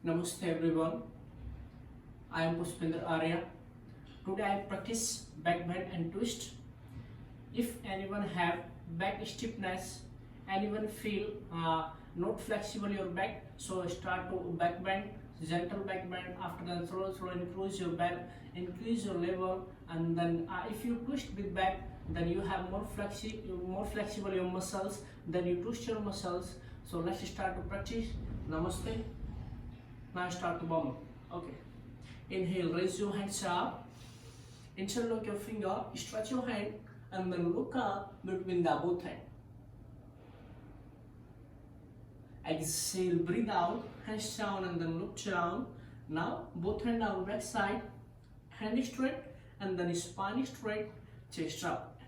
Namaste everyone. I am Pushpendra. Today I practice backbend and twist. If anyone have back stiffness, anyone feel not flexible your back, so start to backbend, gentle backbend. After that, slow increase your back, increase your level, and then if you twist with back, then you have more flexible your muscles. Then you twist your muscles. So let's start to practice. Namaste. Now start to warm up. Okay. Inhale, raise your hands up. Interlock your finger, stretch your hand, and then look up between the both hands. Exhale, breathe out, hands down, and then look down. Now both hands down, back side, hand straight, and then spine straight, chest up.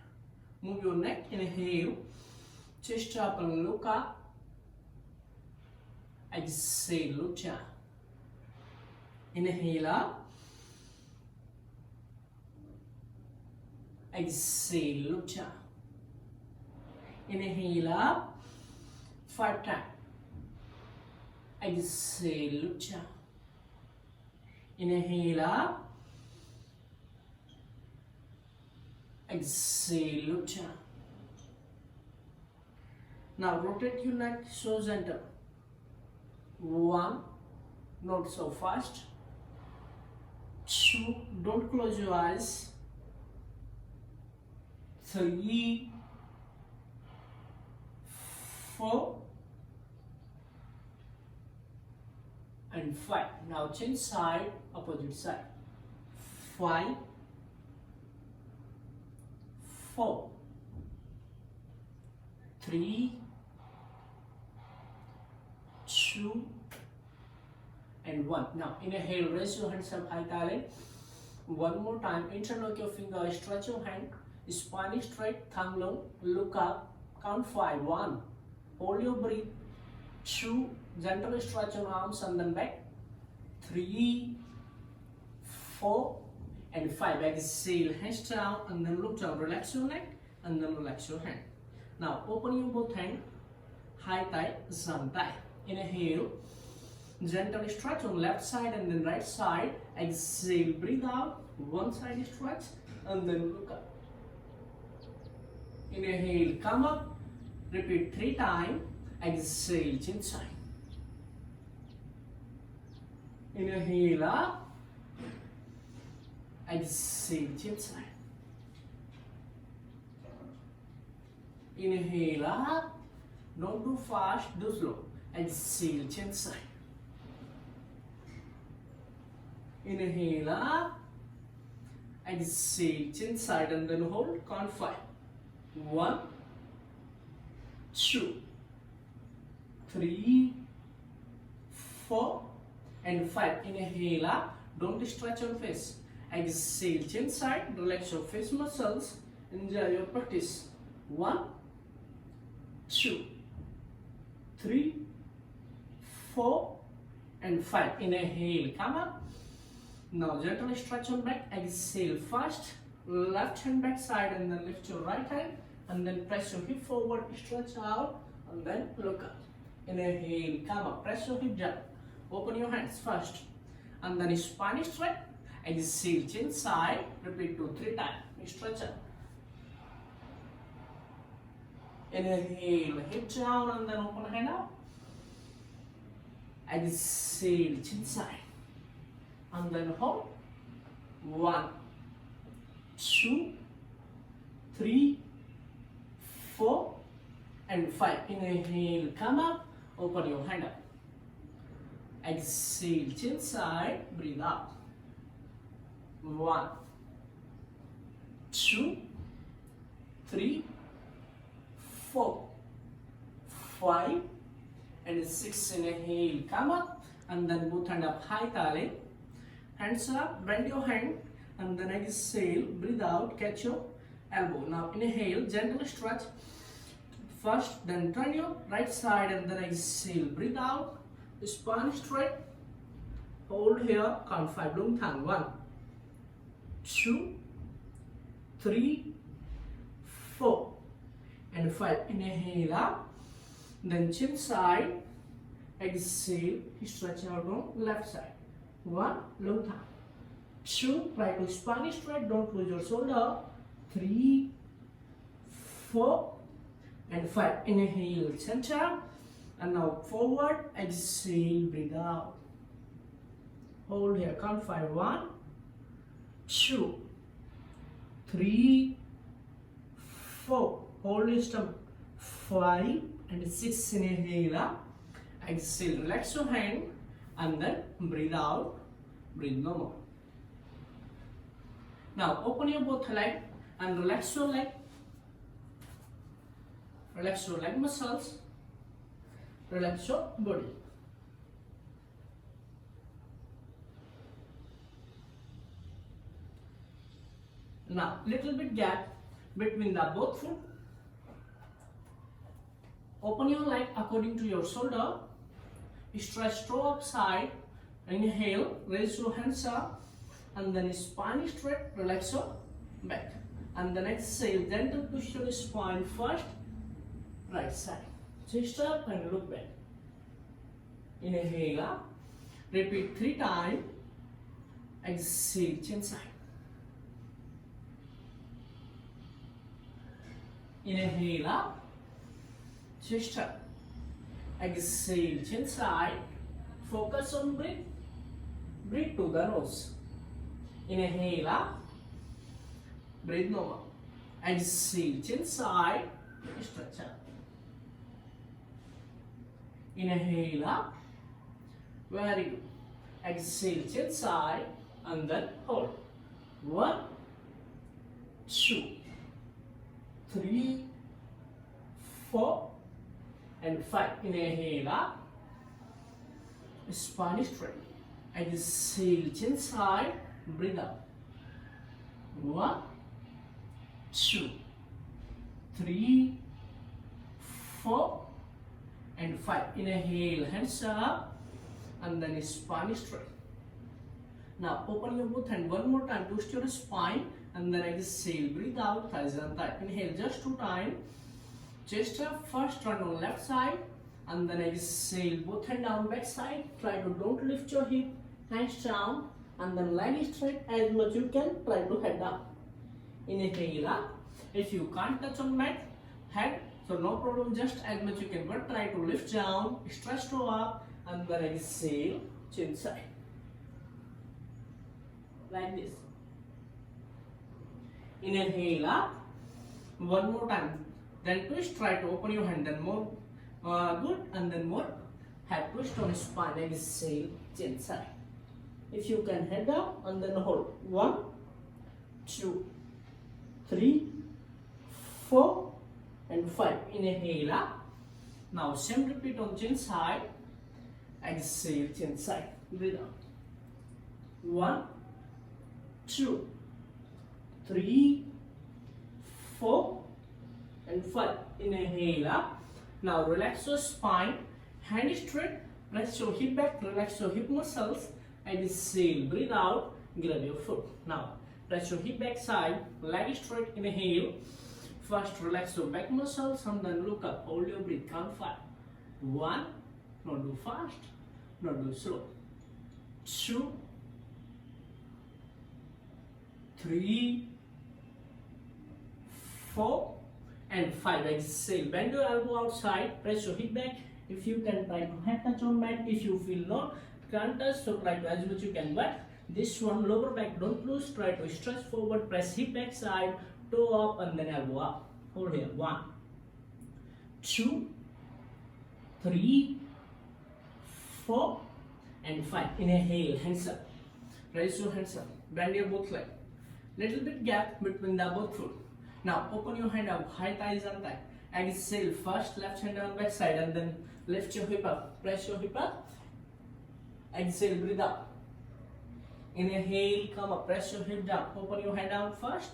Move your neck. Inhale, chest up and look up. Exhale, look down. Inhale up. Exhale, look down. Inhale up. 5 times. Exhale, look down. Inhale up. Exhale, look down. Now rotate your neck so gentle. 1, not so fast. 2, don't close your eyes. 3, 4, and 5. Now change side, opposite side. 5, 4, 3, 2, and 1. Now inhale, raise your hands up high, Thailand. One more time, interlock your finger, stretch your hand, spine straight, thumb low, look up, count 5. 1, hold your breath. 2, gentle stretch your arms and then back. 3, 4, and 5. Exhale, hands down and then look down. Relax your neck and then relax your hand. Now open your both hands, high thigh, sun thigh. Inhale, gentle stretch on left side and then right side. Exhale, breathe out, one side stretch and then look up. Inhale, come up, repeat 3 times. Exhale, chin side. Inhale up, exhale, chin side. Inhale up, don't do fast, do slow. Exhale, chin side. Inhale up, exhale, chin side, and then hold, count 5. 1, 2, 3, 4, and 5. Inhale up, don't stretch your face. Exhale, chin side, relax your face muscles. Enjoy your practice. 1, 2, 3, 4, and 5. Inhale, come up. Now gently stretch your back. Exhale fast. Left hand back side and then lift your right hand and then press your hip forward, stretch out and then look up. Inhale, come up, press your hip down. Open your hands first and then spine straight. Exhale, chin side. Repeat 2, 3 times. Stretch up. Inhale, hip down and then open hand up. Exhale, chin side. And then hold. 1, 2, 3, 4, and 5. Inhale, come up, open your hand up. Exhale, chin side, breathe out. 1, 2, 3, 4, 5, and 6. Inhale, come up, and then both hand up high, darling. Hands up, bend your hand, and then exhale, breathe out, catch your elbow. Now inhale, gentle stretch first, then turn your right side and then exhale, breathe out, spine straight, hold here, count 5, long thang. 1, 2, 3, 4, and 5. Inhale up, then chin side, Exhale, stretch out on left side. 1, long time. 2, try to spine straight, don't lose your shoulder. 3, 4, and 5. Inhale, center, and now forward. Exhale, breathe out. Hold here, count 5. 1, 2, 3, 4. Hold your stomach. 5 and 6. Inhale up. Exhale, relax your hand, and then breathe out. Breathe no more. Now open your both leg and relax your leg. Relax your leg muscles. Relax your body. Now little bit gap between the both foot. Open your leg according to your shoulder. Stretch toe upside. Inhale, raise your hands up, and then spine straight, relax your back. And then exhale, gentle push your spine first, right side. Chest up and look back. Inhale up, repeat 3 times. Exhale, chin side. Inhale up, chest up. Exhale, chin side. Focus on breath. Breathe to the nose. Inhale up. Breathe no more. Exhale, chin side. Stretch up. Inhale up. Very good. Exhale, chin side, and then hold. 1, 2, 3, 4, and 5. Inhale up. Spine straight. Exhale, chin side. Breathe out. 1, 2, 3, 4, and 5. Inhale, hands up, and then spine straight. Now open your both hand one more time. Twist your spine, and then exhale. Breathe out. Thighs and thigh. Inhale just 2 times. Chest up first. Turn on left side, and then exhale. Both hand down back side. Try to don't lift your hip. Hands down, and then leg straight as much you can. Try to head down. Inhale up. If you can't touch on mat, head, so no problem, just as much you can, but try to lift down, stretch toe up, and then exhale, chin side. Like this. Inhale up. One more time. Then twist, try to open your hand, then more good, and then more head twist on spine. Exhale, chin side. If you can head down, and then hold. 1, 2, 3, 4, and 5. Inhale up. Now same repeat on chin side. Exhale, chin side. Breathe out. 1, 2, 3, 4, and 5. Inhale up. Now relax your spine. Hand straight. Press your hip back. Relax your hip muscles. Exhale. Breathe out. Grab your foot. Now press your hip back side. Leg straight. Inhale. First relax your back muscles, and then look up. Hold your breath. Count 5. 1. Not do fast. Not do slow. 2, 3, 4, and 5. Exhale. Bend your elbow outside. Press your hip back. If you can, try to head touch on mat. If you feel not, can't touch, so try to as much you can. But this one, lower back don't lose. Try to stretch forward. Press hip back side. Toe up, and then elbow up. Hold here. 1, 2, 3, 4, and 5. Inhale. Hands up. Raise your hands up. Bend your both legs. Little bit gap between the both foot. Now open your hand up. High thighs and thigh. Exhale. First left hand on back side, and then lift your hip up. Press your hip up. Exhale. Breathe out. Inhale. Come up. Press your hip down. Open your hand down first,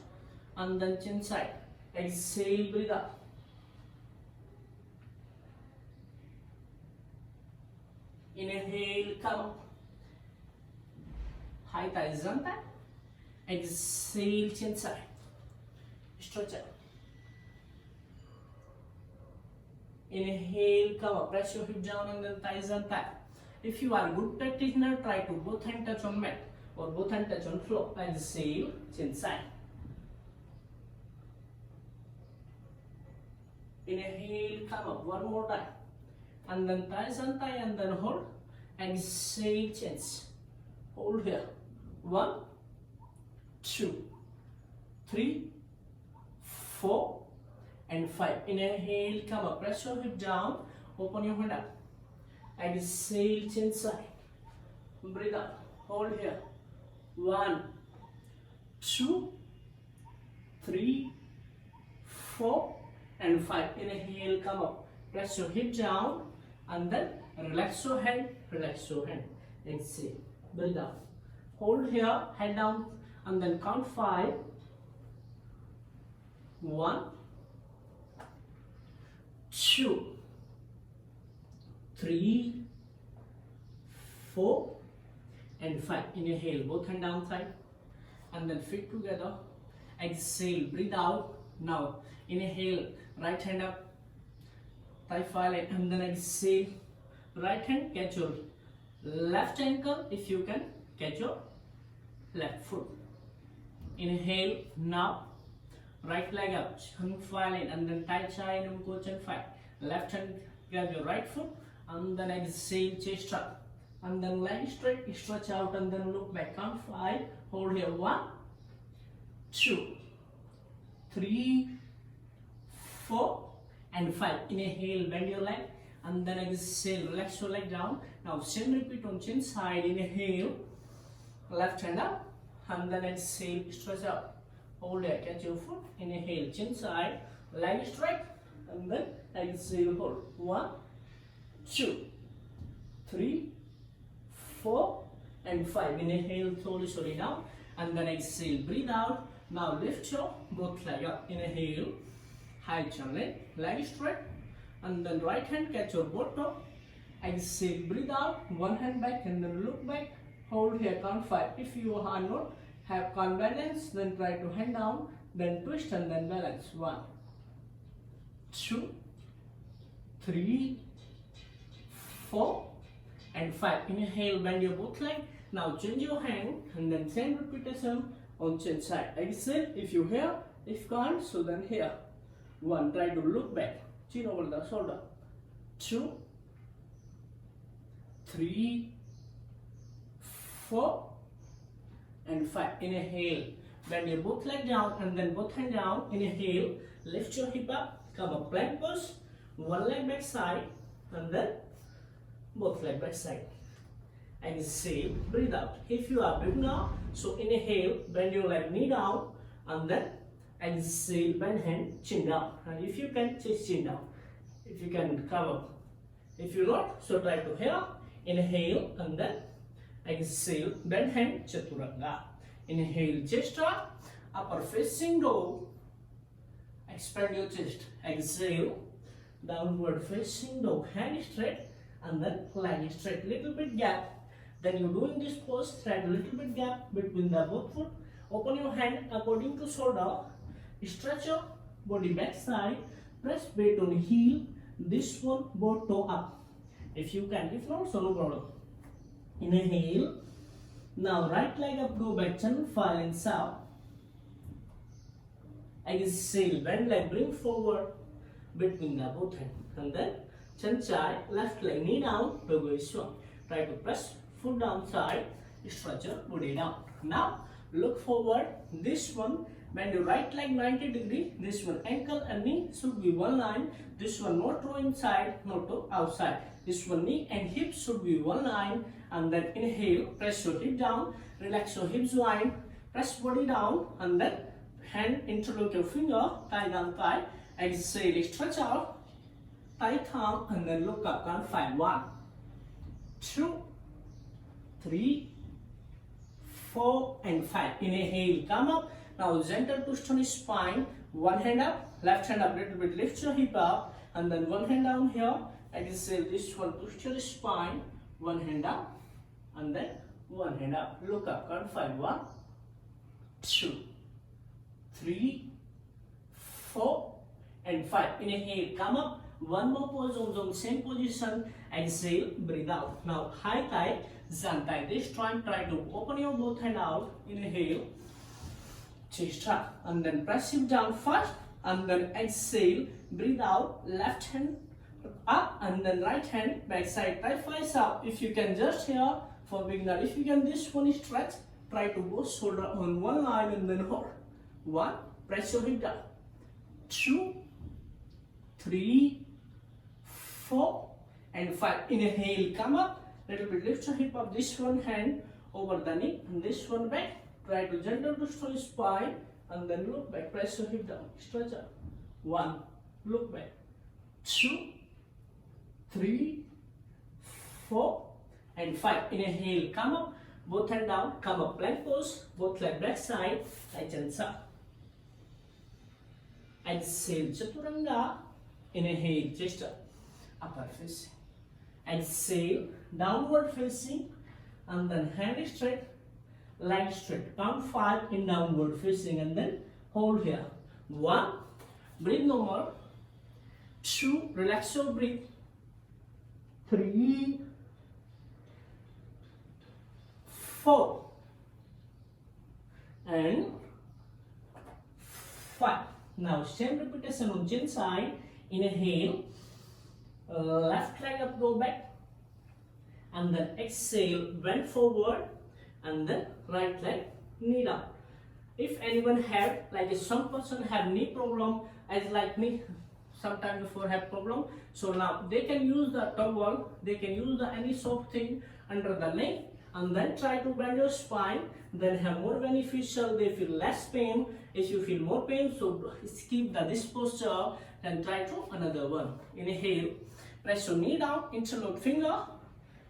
and then chin side. Exhale. Breathe out. Inhale. Come up. High thighs and thigh. Exhale, chin side. Stretch out. Inhale, come up, press your hip down and then thighs untie. If you are a good practitioner, try to both hand touch on mat or both hand touch on floor. Exhale, chin side. Inhale, come up, one more time. And then thighs untie and then hold. Exhale, chins. Hold here. 1, 2, 3, 4, and 5. Inhale, come up, press your hip down, open your hand up. Exhale, chin side. Breathe out. Hold here. 1, 2, 3, 4, and 5. Inhale, come up. Press your hip down and then relax your hand. Relax your hand. Exhale. Breathe out. Hold here, head down, and then count 5. 1, 2, 3, 4, and 5. Inhale, both hand downside, and then feet together. Exhale, breathe out. Now, inhale, right hand up, thigh file, and then exhale, right hand, catch your left ankle. If you can, catch your left foot. Inhale, now, right leg up, chin file in, and then tight side and go chin file. Left hand, grab your right foot, and then exhale, chest up, and then leg straight, stretch out, and then look back. Count 5, hold here. 1, 2, 3, 4, and 5. Inhale, bend your leg, and then exhale, relax your leg down. Now same repeat on chin side. Inhale, left hand up, and then exhale, stretch out. Hold there, catch your foot. Inhale, chin side, leg straight, and then exhale, hold. 1, 2, 3, 4, and 5. Inhale, slowly down, and then exhale, breathe out. Now lift your both leg up. Inhale, high chin leg straight, and then right hand catch your bottom. Exhale, breathe out. One hand back and then look back. Hold here, count 5. If you are not have can't balance, then try to hand down, then twist and then balance. 1, 2, 3, 4, and 5. Inhale, bend your both leg. Now change your hand and then same repetition on chin side. Exhale, if you here, if can't, so then here. 1, try to look back, chin over the shoulder. 2, 3, 4, and 5. Inhale, bend your both leg down and then both hand down. Inhale, lift your hip up, come up, plank pose. One leg back side and then both leg back side. Exhale, breathe out. If you are beginner, so inhale, bend your leg knee down, and then exhale, bend hand, chin down. And if you can, just chin down. If you can cover. If you not, so try to here. Inhale and then exhale, bend hand, chaturanga. Inhale, chest up, upper facing dog. Expand your chest. Exhale, downward facing dog. Hand straight and then leg straight. Little bit gap. Then you doing this pose, try a little bit gap between the both foot. Open your hand according to shoulder. Stretch your body back side. Press weight on heel. This one, both toe up. If you can, if not, so no problem. Inhale. Now right leg up, go back, chin file and south. Exhale, bend leg, bring forward between the both hand. And then chin side, left leg knee down, go swan. Try to press foot down side, stretch your body down. Now look forward. This one, bend your right leg 90 degree. This one, ankle and knee should be one line. This one, no toe inside, no toe outside. This one, knee and hip should be one line. And then inhale, press your hip down, relax your hips wide, press body down, and then hand interlock your finger, tie down thigh. Exhale, stretch out, tight arm, and then look up. Count 5. 1, 2, 3, 4, and 5. Inhale, come up. Now gentle twist on his spine. One hand up, left hand up, little bit. Lift your hip up, and then one hand down here. Exhale, this one, twist your spine. One hand up, and then one hand up. Look up. Count 5. 1, 2, 3, 4, and 5. Inhale, come up. One more pose on same position. Exhale, breathe out. Now high thigh, Jan thigh. This time try to open your both hand out. Inhale, chest up, and then press it down first, and then exhale, breathe out. Left hand up, and then right hand back side. Try face up. If you can just here for beginner. If you can this one stretch, try to go shoulder on one line and then hold. 1, press your hip down. 2, 3, 4, and 5. Inhale, come up. Little bit lift your hip up. This one hand over the knee and this one back. Try to gentle twist your spine and then look back. Press your hip down. Stretch up. 1, look back. 2, 3, 4, and 5. Inhale, come up. Both hand down. Come up. Plank pose. Both leg back side. Right hands up. Exhale, chaturanga. Inhale, chest up. Upper facing. Exhale, downward facing. And then hand straight, leg straight. Count 5 in downward facing and then hold here. 1, breathe no more. 2, relax your breath. 3, 4, and 5. Now same repetition on chin side. Inhale, left leg up, go back, and then exhale, bend forward, and then right leg knee down. If anyone have, like some person have knee problem, as like me sometime before have problem, so now they can use the towel, they can use the any soft thing under the neck, and then try to bend your spine, then have more beneficial. They feel less pain. If you feel more pain, so skip this posture, then try to another one. Inhale, press your knee down, interlock finger.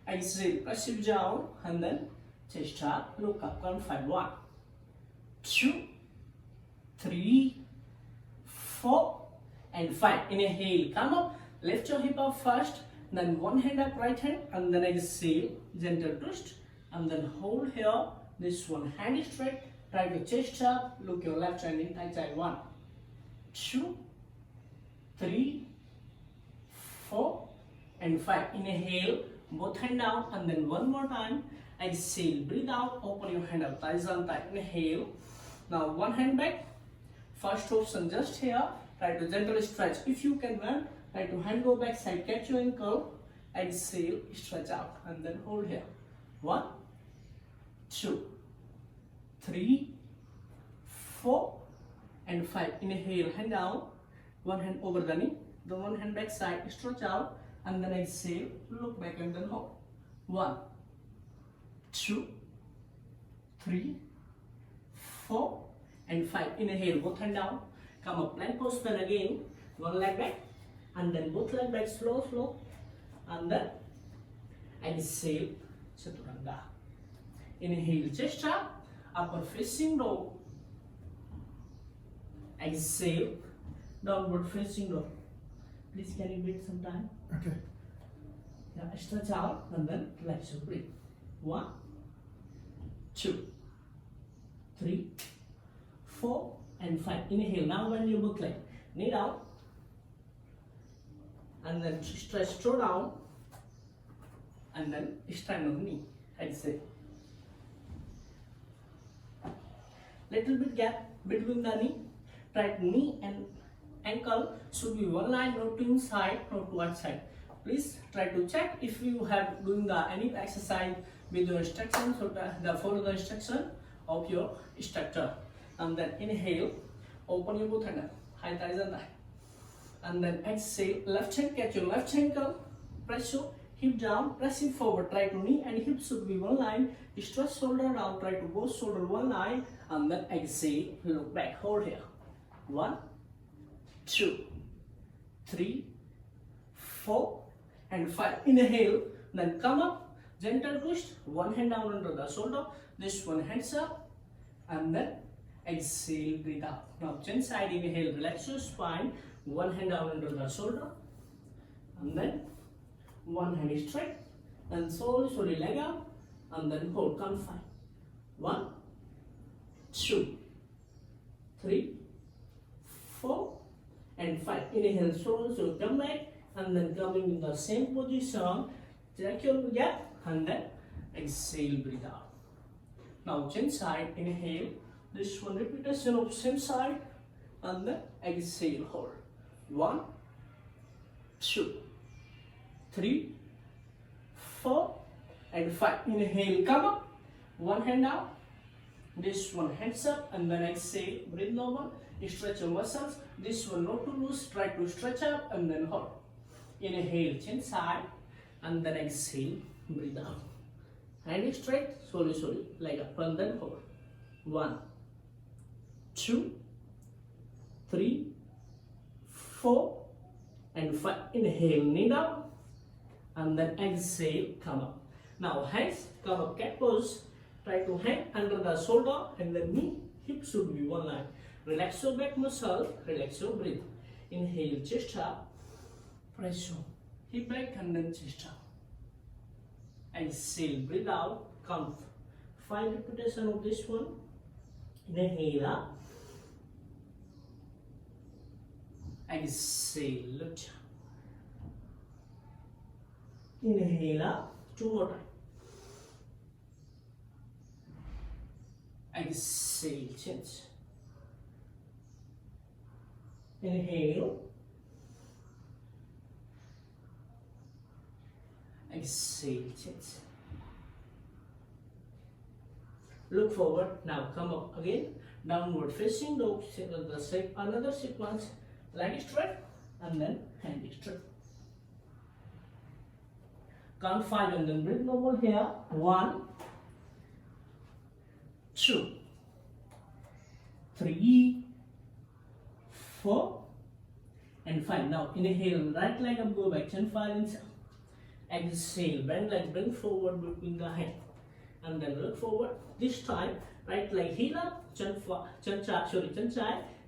Exhale, press it down, and then chest up, look up, count 5. 1, 2, 3, 4, and 5. Inhale, come up, lift your hip up first, then one hand up, right hand, and then exhale, gentle twist, and then hold here. This one hand straight, try to chest up, look your left hand in right side. 1, 2, 3, 4, and 5. Inhale, both hand down, and then one more time. Exhale, breathe out, open your hand up, thighs on thigh. Inhale. Now one hand back. First option just here. Try to gently stretch. If you can run, try to hand go back side, catch your ankle. Exhale, stretch out, and then hold here. 1, 2, 3, 4, and 5. Inhale, hand down, one hand over the knee, the one hand back side, stretch out, and then exhale, look back and then hold. 1, 2, 3, 4, and 5. Inhale, both hand down, come up, plank pose, then again, one leg back, and then both leg back, slow, and then exhale, chaturanga. Inhale, chest up, upper facing dog. Exhale, downward facing dog. Please can you wait some time? Okay. Yeah, stretch out and then relax your breath. 1, 2, 3, 4, and 5. Inhale. Now bend your both leg. Knee down. And then stretch toe down. And then stand on knee. Exhale. Little bit gap between the knee. Right knee and ankle should be one line, not to inside, not to outside. Please try to check if you have doing the any exercise with your instructions, so follow the instruction of your instructor. And then inhale, open your both hand, high thighs and thigh. And then exhale, left hand catch your left ankle, press your hip down, press it forward, try to knee and hip should be one line, stretch shoulder down, try to go shoulder one line, and then exhale, look back, hold here. 1, 2, 3, 4, and 5. Inhale, then come up, gentle twist, one hand down under the shoulder, this one hands up, and then exhale, breathe out. Now chin side, inhale, relax your spine, one hand down under the shoulder, and then one hand is straight, and slowly leg out, and then hold, count 5. 1, 2, 3, 4, and 5. Inhale, slowly come back, and then coming in the same position, check your gap, and then exhale, breathe out. Now chin side, inhale, this one repetition of same side, and then exhale, hold. 1, 2, 3, 4, and 5. Inhale, come up, one hand out, this one hands up, and then exhale, breathe normal, stretch your muscles, this one not too loose, try to stretch up, and then hold. Inhale, chin side, and then exhale, breathe out. Hand straight, slowly, like up, and then hold. 1, 2, 3, 4, and 5. Inhale, knee down, and then exhale, come up. Now hands come up, cat pose. Try to hang under the shoulder, and the knee, hip should be one line. Relax your back muscle, relax your breath. Inhale, chest up, press your hip back, and then chest up. Exhale, breathe out, count 5 repetitions of this one. Inhale up, exhale, lift. Inhale up, 2 more times. Exhale, change. Inhale, exhale, change. Look forward. Now come up again. Downward facing dog. The shape, another sequence. Leg straight, and then hand straight. Count 5 and then breathe normal here. 1, 2, 3, 4, and 5. Now inhale, right leg up, go back, chin far inside. Exhale, bend leg, bring forward between the hand, and then look forward. This time, right leg heel up, chin side,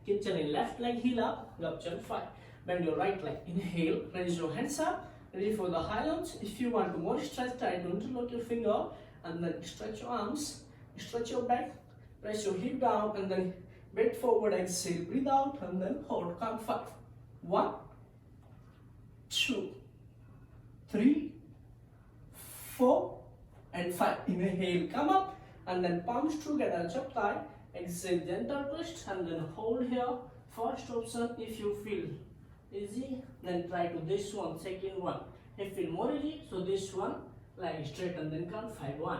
chin in left leg heel up, chin 5. Bend your right leg. Inhale, raise your hands up, ready for the high lunge. If you want to more stretch, try to interlock your finger, and then stretch your arms. Stretch your back, press your hip down, and then bend forward, exhale, breathe out, and then hold, count 5. 1, 2, 3, 4, and 5. Inhale, come up, and then palms together, chop tight. Exhale, gentle twist, and then hold here. First option, if you feel easy, then try to this one, second one. If you feel more easy, so this one, leg straight, and then count 5. 1,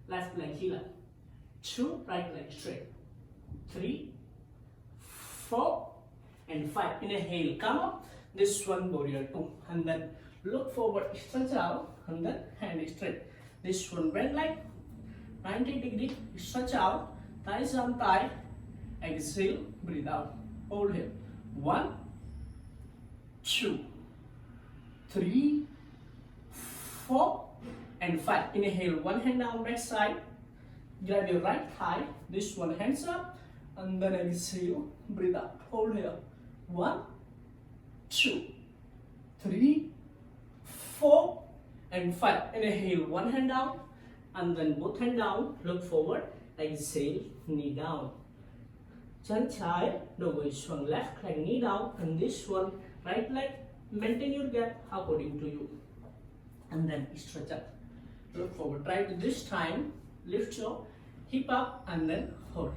left leg heel up. 2, right leg straight. 3, 4, and 5. Inhale, come up. This one, warrior 2, and then look forward, stretch out, and then hand straight. This one, bend leg, 90 degree, stretch out, thighs on tight. Exhale, breathe out. Hold here. 1, 2, 3, 4, and 5. Inhale, one hand down, back side. Grab your right thigh, this one hands up, and then exhale, breathe out. Hold here. 1, 2, 3, 4, and 5. Inhale, one hand down, and then both hand down. Look forward. Exhale, knee down. Chin side, doggy swing left leg, knee down, and this one right leg. Maintain your gap according to you, and then stretch up. Look forward. Try to this time lift your hip up and then hold.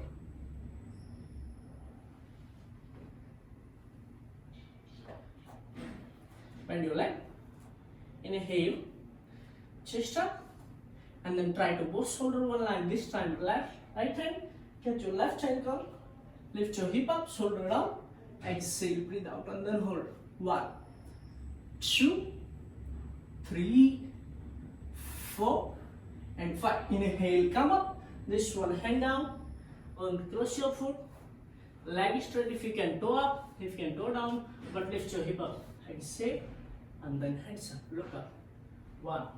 Bend your leg. Inhale, chest up, and then try to both shoulder one line. This time left, right hand, catch your left ankle, lift your hip up, shoulder down, exhale, breathe out, and then hold. 1, 2, 3, 4, and 5. Inhale, come up. This one, hand down, and cross your foot, leg straight. If you can toe up, if you can toe down, but lift your hip up. Exhale, and then hands up, look up. 1,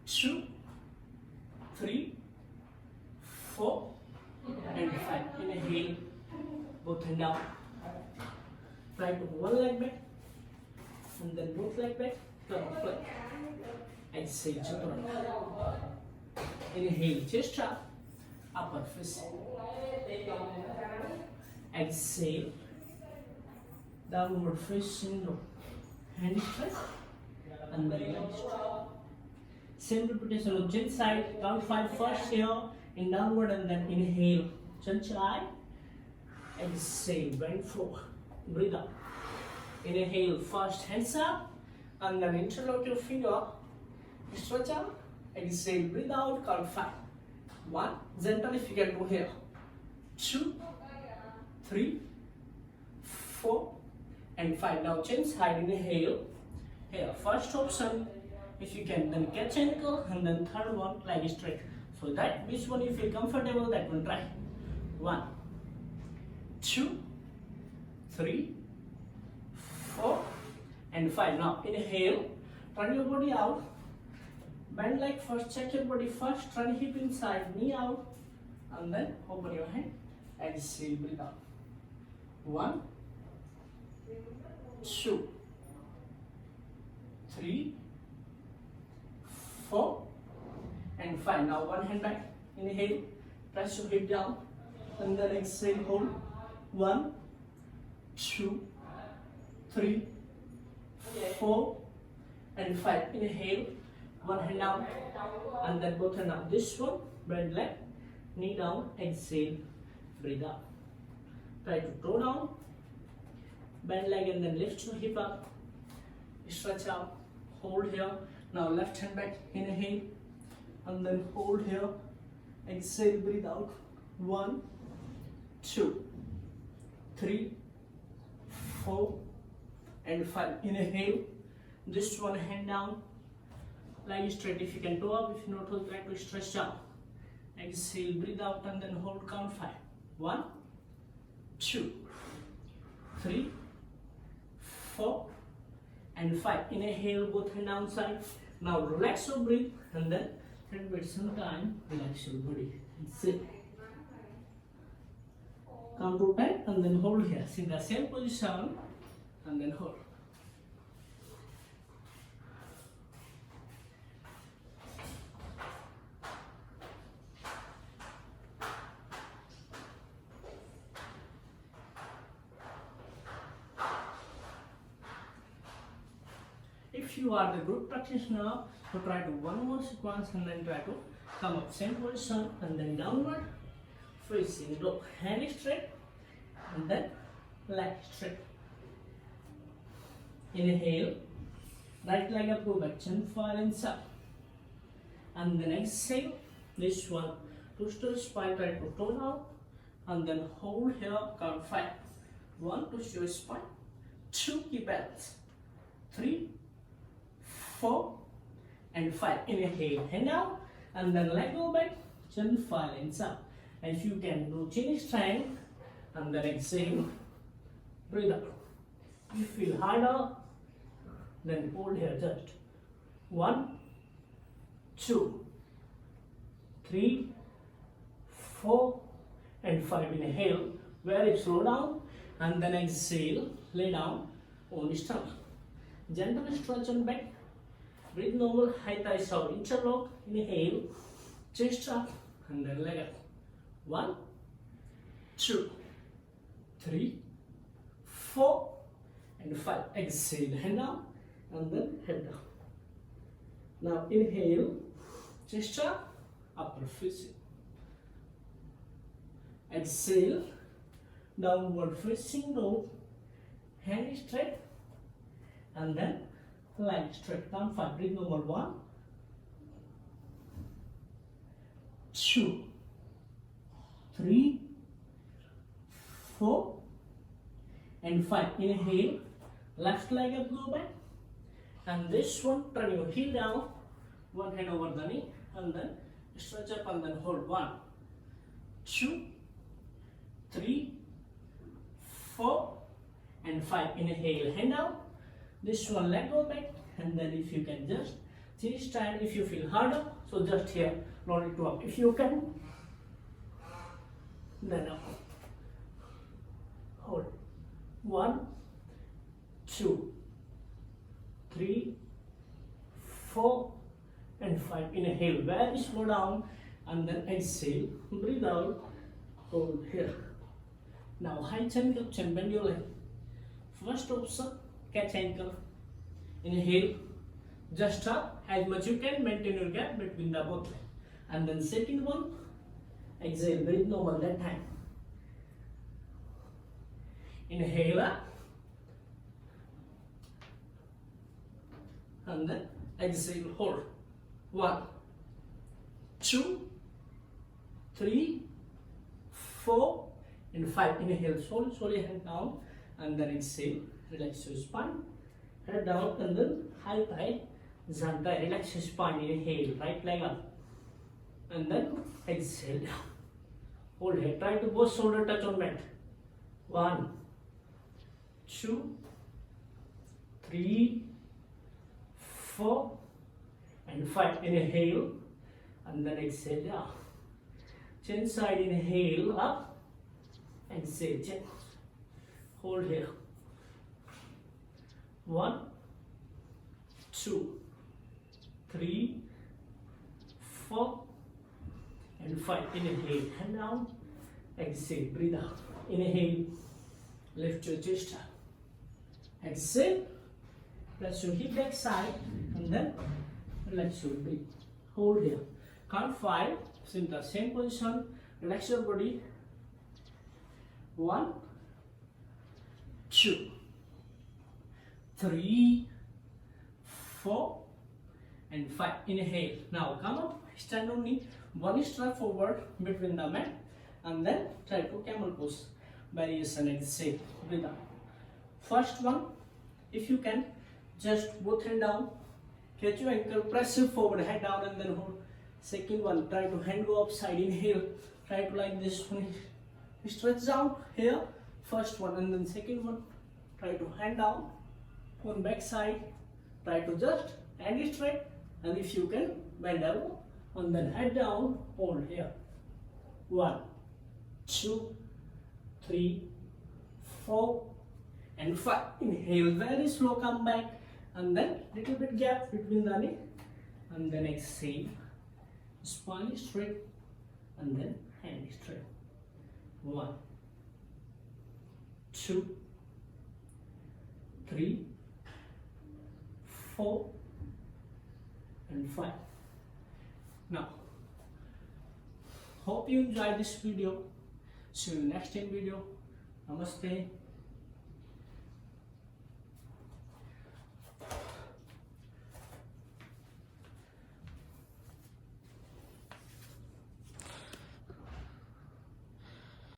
2, 3, 4, and 5. Inhale, both hand down. Try to one leg back, and then both leg back. Come up, flat. Exhale, chaturanga. Inhale, chest up, upper fist. Exhale, downward facing dog. hand straight, and then leg straight. Same repetition of chin side. Count 5 first here in downward, and then inhale, chin side. Exhale, bend forward, breathe out. Inhale, first hands up, and then interlock your finger, stretch out. Exhale, breathe out, count 5. 1, gentle if you can go here. 2, 3, 4, and 5. Now chin side, inhale. Here, first option, if you can, then catch ankle, and then third one, leg straight. So that, which one you feel comfortable, that one try. 1, 2, 3, 4, and 5. Now inhale, turn your body out, bend leg first, check your body first, turn hip inside, knee out, and then open your hand. Exhale, breathe out. 1, 2, 3, 4, and 5. Now one hand back. Inhale, press your hip down, and then exhale, hold. 1, 2, 3, 4, and 5. Inhale, one hand down, and then both hand up. This one, bend leg, knee down, exhale, breathe out. Try to throw down, bend leg, and then lift your hip up, stretch out, hold here. Now left hand back, inhale, and then hold here, exhale, breathe out. 1, 2, 3, 4, and 5. Inhale, this one hand down, leg straight if you can, toe up, if you not hold, try to stretch out. Exhale, breathe out, and then hold, count 5. 1, 2, 3, 4, and 5. Inhale, both hand downside. Now relax your breath, and then with some time, relax your body and sit. Count to 10, and then hold here. See the same position, and then hold. If you are the good practitioner, so try to one more sequence, and then try to come up same position, and then downward facing dog, hand straight, and then leg straight. Inhale, right leg up, go back, chin fall inside, and then exhale. This one, twist your spine, try to toe down, and then hold here, count 5. 1, twist your spine. 2, keep balance. 3, 4, and 5. Inhale, hand down, and then leg go back, chin fall inside. And if you can do chin strength, and then exhale, breathe out. If you feel harder, then hold here just. 1, 2, 3, 4, and 5. Inhale, very slow down, and then exhale, lay down on the stomach. Gentle stretch on back. Breathe normal, high thighs out, interlock. Inhale, chest up, and then leg up. 1, 2, 3, 4, and 5. Exhale, hand down, and then head down. Now inhale, chest up, upper facing. Exhale, downward facing dog, hand straight, and then leg straight. Count 5. Breathe normal. 1, 2, 3, 4, and 5. Inhale, left leg up, go back, and this one, turn your heel down, one hand over the knee, and then stretch up, and then hold. 1, 2, 3, 4, and 5. Inhale, hand down, this one leg go back, and then if you can just chin stand. If you feel harder, so just here, not it to up. If you can, then up. Hold. 1, 2, 3, 4, and 5. Inhale, very slow down, and then exhale, breathe out, hold here. Now high chin, bend your leg. First option, catch ankle, Inhale, just as much you can, maintain your gap between the both. And then second one, exhale, breathe normal that time. Inhale and then exhale, hold. 1, 2, 3, 4 and 5. Inhale, slowly head down and then exhale, relax your spine, head down and then high thigh, zantai, relax your spine. Inhale, right leg up and then exhale down. Hold here, try to both shoulder touch on mat. 1, 2, 3, 4 and 5. Inhale and then exhale down. Chin side, inhale up, exhale chin. Hold here. 1, 2, 3, 4 and 5. Inhale, hand down, exhale, breathe out. Inhale, lift your chest up. Exhale, press your hip back side and then relax your breathe. Hold here. Count 5, in the same position, relax your body. 1, 2, 3, 4 and 5. Inhale. Now come up, stand on knee, one step forward between the mat and then try to camel pose. Variation, exhale, breathe out. First one, if you can, just both hand down, catch your ankle, press it forward, head down and then hold. Second one, try to hand go upside, inhale, try to like this one, stretch down here. First one and then second one, try to hand down, on back side, try to just hand straight and if you can, bend elbow and then head down, hold here. 1, 2, 3, 4 and 5. Inhale, very slow, come back and then little bit gap between the knee and then exhale, spine straight and then hand straight. 1, 2, 3, 4 and 5. Now, hope you enjoyed this video. See you in the next video. Namaste.